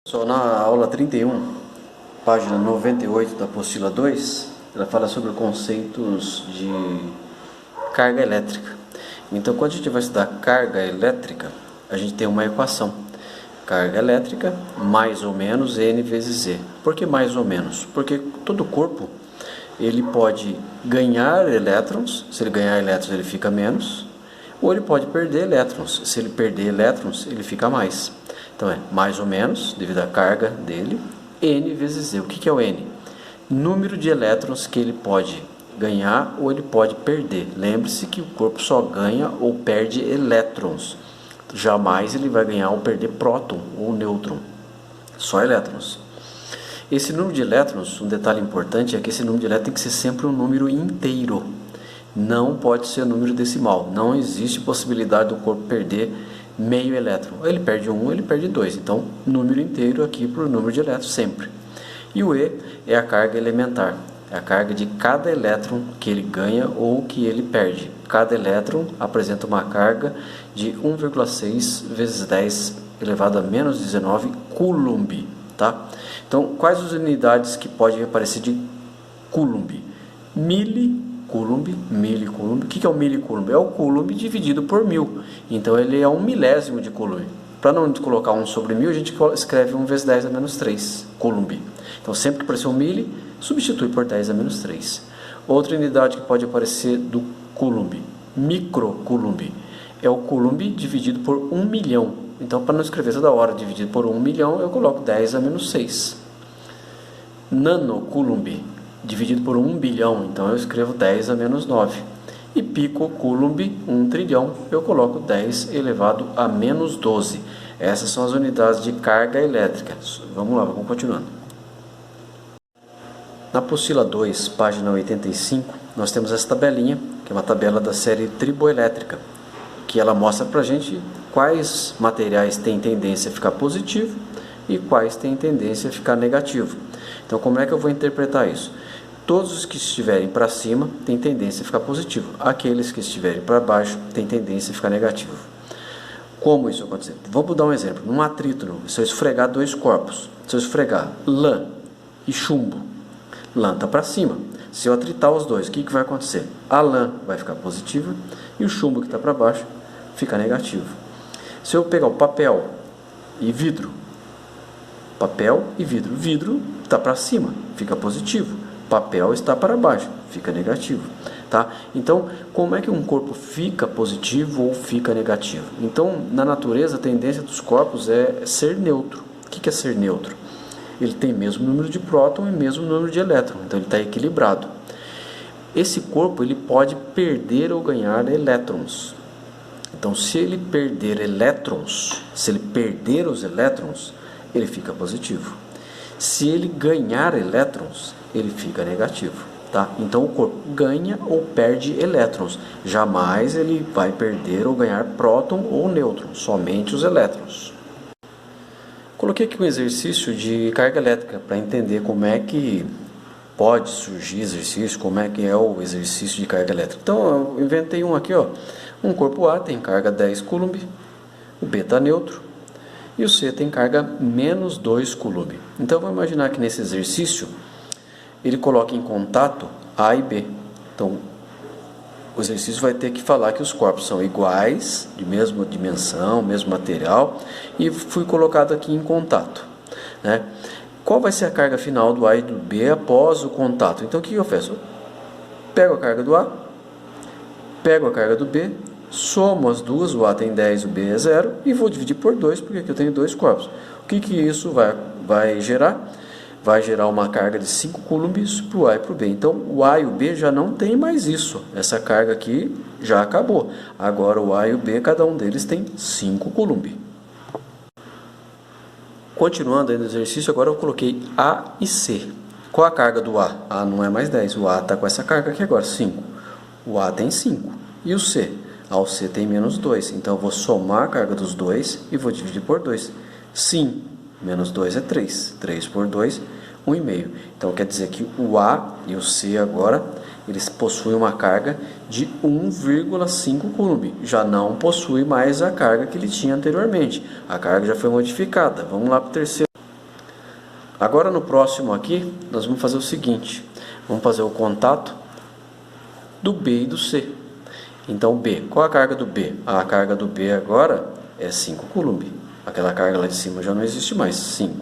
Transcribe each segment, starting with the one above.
Pessoal, na aula 31, página 98 da apostila 2, ela fala sobre conceitos de carga elétrica. Então, quando a gente vai estudar carga elétrica, a gente tem uma equação. Carga elétrica mais ou menos N vezes Z. Por que mais ou menos? Porque todo corpo ele pode ganhar elétrons. Se ele ganhar elétrons, ele fica menos. Ou ele pode perder elétrons. Se ele perder elétrons, ele fica mais. Então é mais ou menos, devido à carga dele, N vezes Z. O que é o N? Número de elétrons que ele pode ganhar ou ele pode perder. Lembre-se que o corpo só ganha ou perde elétrons. Jamais ele vai ganhar ou perder próton ou nêutron. Só elétrons. Esse número de elétrons, um detalhe importante é que esse número de elétrons tem que ser sempre um número inteiro. Não pode ser número decimal. Não existe possibilidade do corpo perder meio elétron. Ele perde um, ele perde dois. Então, número inteiro aqui para o número de elétrons sempre. E o E é a carga elementar. É a carga de cada elétron que ele ganha ou que ele perde. Cada elétron apresenta uma carga de 1,6 vezes 10 elevado a menos 19 coulomb. Tá? Então, quais as unidades que podem aparecer de coulomb? Milicoulomb. O que é o milicoulomb? É o coulomb dividido por 1000. Então, ele é um milésimo de coulomb. Para não colocar 1 sobre 1000, a gente escreve 1 vezes 10 a menos 3 coulomb. Então, sempre que aparecer um mili, substitui por 10 a menos 3. Outra unidade que pode aparecer do coulomb, microcoulomb, é o coulomb dividido por 1 milhão. Então, para não escrever toda hora dividido por 1 milhão, eu coloco 10 a menos 6. Nanocoulomb, dividido por 1 bilhão, então eu escrevo 10 a menos 9. E picocoulomb, 1 trilhão, eu coloco 10 elevado a menos 12. Essas são as unidades de carga elétrica. Vamos lá, vamos continuando. Na apostila 2, página 85, nós temos essa tabelinha, que é uma tabela da série triboelétrica, que ela mostra para a gente quais materiais têm tendência a ficar positivo e quais têm tendência a ficar negativo. Então, como é que eu vou interpretar isso? Todos os que estiverem para cima têm tendência a ficar positivo. Aqueles que estiverem para baixo têm tendência a ficar negativo. Como isso acontece? Vamos dar um exemplo. Num atrito, se eu esfregar dois corpos, se eu esfregar lã e chumbo, lã está para cima. Se eu atritar os dois, o que vai acontecer? A lã vai ficar positiva e o chumbo que está para baixo fica negativo. Se eu pegar o papel e vidro, vidro está para cima, fica positivo. Papel está para baixo, fica negativo. Tá? Então, como é que um corpo fica positivo ou fica negativo? Então, na natureza, a tendência dos corpos é ser neutro. O que é ser neutro? Ele tem o mesmo número de próton e o mesmo número de elétron, então ele está equilibrado. Esse corpo ele pode perder ou ganhar elétrons. Então, se ele perder elétrons, se ele perder os elétrons, ele fica positivo. Se ele ganhar elétrons, ele fica negativo. Tá? Então, o corpo ganha ou perde elétrons. Jamais ele vai perder ou ganhar próton ou nêutron, somente os elétrons. Coloquei aqui um exercício de carga elétrica para entender como é que pode surgir exercício, como é que é o exercício de carga elétrica. Então, eu inventei um aqui, ó. Um corpo A tem carga 10 coulomb, o B está neutro e o C tem carga menos 2 coulomb. Então, vamos imaginar que nesse exercício ele coloca em contato A e B. Então, o exercício vai ter que falar que os corpos são iguais, de mesma dimensão, mesmo material, e fui colocado aqui em contato. Né? Qual vai ser a carga final do A e do B após o contato? Então, o que eu faço? Eu pego a carga do A, pego a carga do B, somo as duas, o A tem 10, o B é 0, e vou dividir por 2, porque aqui eu tenho dois corpos. O que isso vai gerar? Vai gerar uma carga de 5 coulombs para o A e para o B. Então, o A e o B já não tem mais isso. Essa carga aqui já acabou. Agora, o A e o B, cada um deles tem 5 coulomb. Continuando aí no exercício, agora eu coloquei A e C. Qual a carga do A? A não é mais 10. O A está com essa carga aqui agora, 5. O A tem 5. E o C? O C tem menos 2. Então, eu vou somar a carga dos dois e vou dividir por 2. Sim, menos 2 é 3. 3 por 2, 1,5. Então, quer dizer que o A e o C agora, eles possuem uma carga de 1,5 coulomb. Já não possui mais a carga que ele tinha anteriormente. A carga já foi modificada. Vamos lá para o terceiro. Agora no próximo aqui, nós vamos fazer o seguinte. Vamos fazer o contato do B e do C. Então B, qual a carga do B? A carga do B agora é 5 coulomb. Aquela carga lá de cima já não existe mais, 5.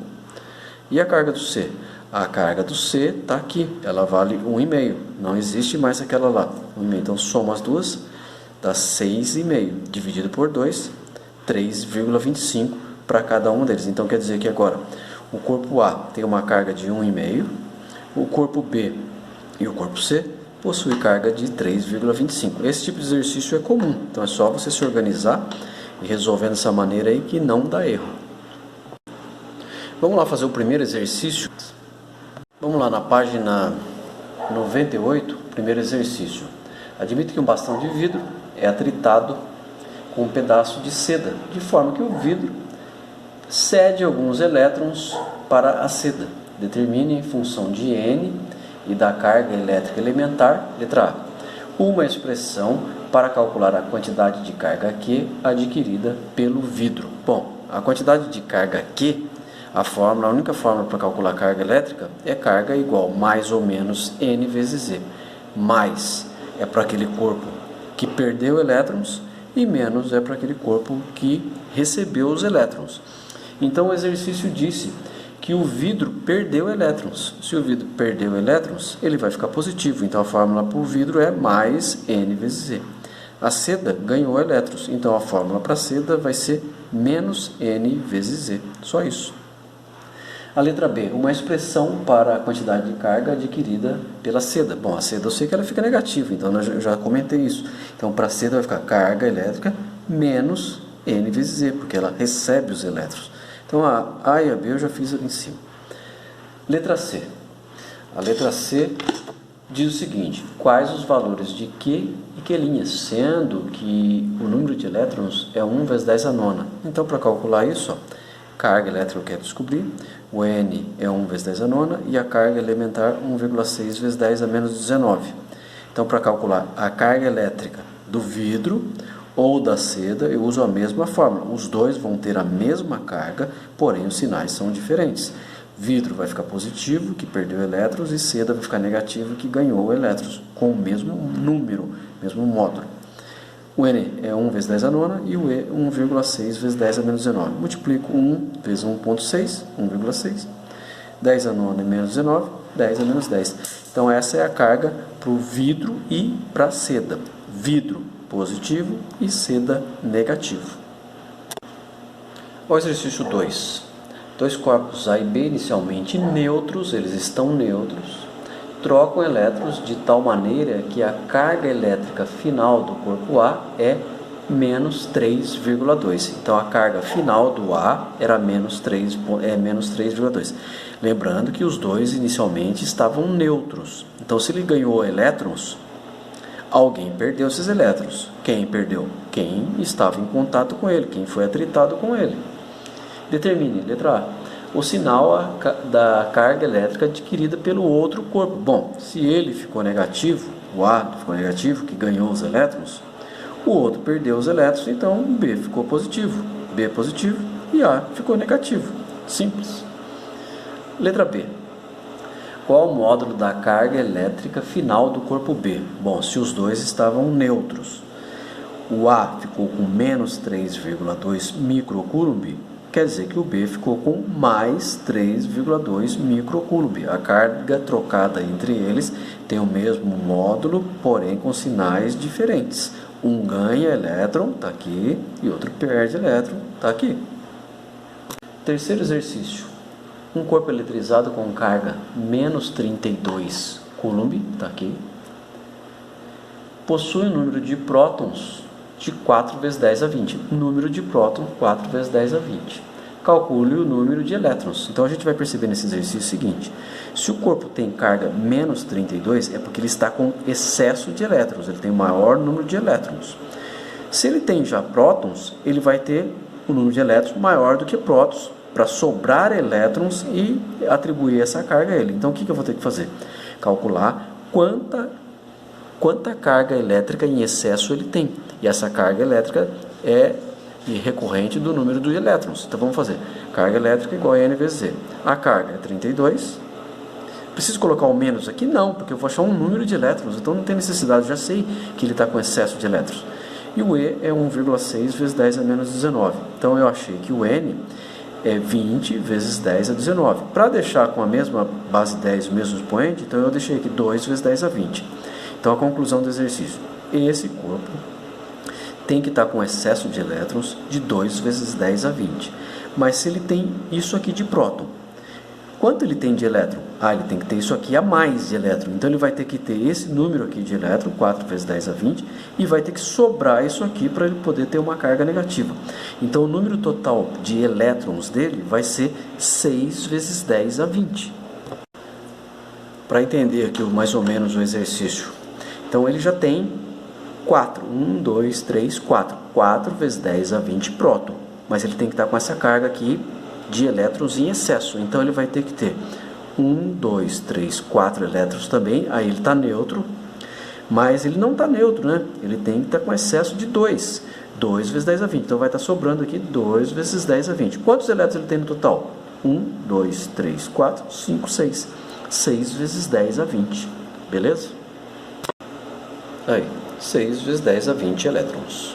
E a carga do C? A carga do C está aqui, ela vale 1,5. Não existe mais aquela lá, 1,5. Então soma as duas, dá 6,5. Dividido por 2, 3,25 para cada um deles. Então quer dizer que agora o corpo A tem uma carga de 1,5, o corpo B e o corpo C possui carga de 3,25. Esse tipo de exercício é comum, então é só você se organizar e resolver dessa maneira aí que não dá erro. Vamos lá fazer o primeiro exercício. Vamos lá na página 98, primeiro exercício. Admite que um bastão de vidro é atritado com um pedaço de seda, de forma que o vidro cede alguns elétrons para a seda. Determine em função de N e da carga elétrica elementar, letra A, uma expressão para calcular a quantidade de carga Q adquirida pelo vidro. Bom, a quantidade de carga Q, a única fórmula para calcular a carga elétrica é carga igual mais ou menos N vezes Z. Mais é para aquele corpo que perdeu elétrons e menos é para aquele corpo que recebeu os elétrons. Então o exercício disse que o vidro perdeu elétrons. Se o vidro perdeu elétrons, ele vai ficar positivo. Então a fórmula para o vidro é mais N vezes Z. A seda ganhou elétrons. Então a fórmula para a seda vai ser menos N vezes Z. Só isso. A letra B, uma expressão para a quantidade de carga adquirida pela seda. Bom, a seda eu sei que ela fica negativa, então eu já comentei isso. Então para a seda vai ficar carga elétrica menos N vezes Z, porque ela recebe os elétrons. Então a A e a B eu já fiz ali em cima. Letra C. A letra C diz o seguinte: quais os valores de Q e Q', sendo que o número de elétrons é 1 vezes 10 a nona. Então para calcular isso, ó, carga elétrica eu quero descobrir, o N é 1 vezes 10 a nona e a carga elementar 1,6 vezes 10 a menos 19. Então para calcular a carga elétrica do vidro ou da seda, eu uso a mesma fórmula. Os dois vão ter a mesma carga, porém os sinais são diferentes. Vidro vai ficar positivo, que perdeu elétrons, e seda vai ficar negativo, que ganhou elétrons, com o mesmo número, mesmo módulo. O N é 1 vezes 10 a nona e o E 1,6 vezes 10 a menos 19. Multiplico 1 vezes 1,6, 1,6. 10 a nona é menos 19, 10 a menos 10. Então essa é a carga para o vidro e para a seda. Vidro positivo e seda negativo. O exercício 2. Dois corpos A e B inicialmente neutros, eles estão neutros, trocam elétrons de tal maneira que a carga elétrica final do corpo A é menos 3,2. Então a carga final do A era menos 3,2. Lembrando que os dois inicialmente estavam neutros. Então se ele ganhou elétrons, alguém perdeu esses elétrons. Quem perdeu? Quem estava em contato com ele, quem foi atritado com ele. Determine, letra A, o sinal da carga elétrica adquirida pelo outro corpo. Bom, se ele ficou negativo, o A ficou negativo, que ganhou os elétrons, o outro perdeu os elétrons, então B ficou positivo. B positivo e A ficou negativo. Simples. Letra B. Qual o módulo da carga elétrica final do corpo B? Bom, se os dois estavam neutros, o A ficou com menos 3,2 microcoulomb, quer dizer que o B ficou com mais 3,2 microcoulomb. A carga trocada entre eles tem o mesmo módulo, porém com sinais diferentes. Um ganha elétron, está aqui, e outro perde elétron, está aqui. Terceiro exercício. Um corpo eletrizado com carga menos 32 coulomb, está aqui, possui um número de prótons de 4 vezes 10 a 20. Número de prótons, 4 vezes 10 a 20. Calcule o número de elétrons. Então a gente vai perceber nesse exercício o seguinte: se o corpo tem carga menos 32, é porque ele está com excesso de elétrons, ele tem maior número de elétrons. Se ele tem já prótons, ele vai ter um número de elétrons maior do que prótons, para sobrar elétrons e atribuir essa carga a ele. Então o que eu vou ter que fazer? Calcular quanta carga elétrica em excesso ele tem. E essa carga elétrica é e recorrente do número de elétrons. Então vamos fazer carga elétrica igual a N vezes Z. A carga é 32. Preciso colocar o menos aqui? Não, porque eu vou achar um número de elétrons, então não tem necessidade, já sei que ele está com excesso de elétrons. E o E é 1,6 vezes 10 a menos 19. Então eu achei que o N é 20 vezes 10 a 19. Para deixar com a mesma base 10, o mesmo expoente, então eu deixei aqui 2 vezes 10 a 20. Então a conclusão do exercício: esse corpo tem que estar com excesso de elétrons de 2 vezes 10 a 20. Mas se ele tem isso aqui de próton, quanto ele tem de elétron? Ele tem que ter isso aqui a mais de elétron. Então ele vai ter que ter esse número aqui de elétron, 4 vezes 10 a 20, e vai ter que sobrar isso aqui para ele poder ter uma carga negativa. Então o número total de elétrons dele vai ser 6 vezes 10 a 20. Para entender aqui mais ou menos o exercício, então ele já tem 4. 1, 2, 3, 4. 4 vezes 10 a 20 próton. Mas ele tem que estar com essa carga aqui de elétrons em excesso. Então ele vai ter que ter 1, 2, 3, 4 elétrons também. Aí ele está neutro. Mas ele não está neutro, né? Ele tem que estar com excesso de 2. 2 vezes 10 a 20. Então vai estar sobrando aqui 2 vezes 10 a 20. Quantos elétrons ele tem no total? 1, 2, 3, 4, 5, 6. 6 vezes 10 a 20. Beleza? Aí, 6 vezes 10 a 20 elétrons.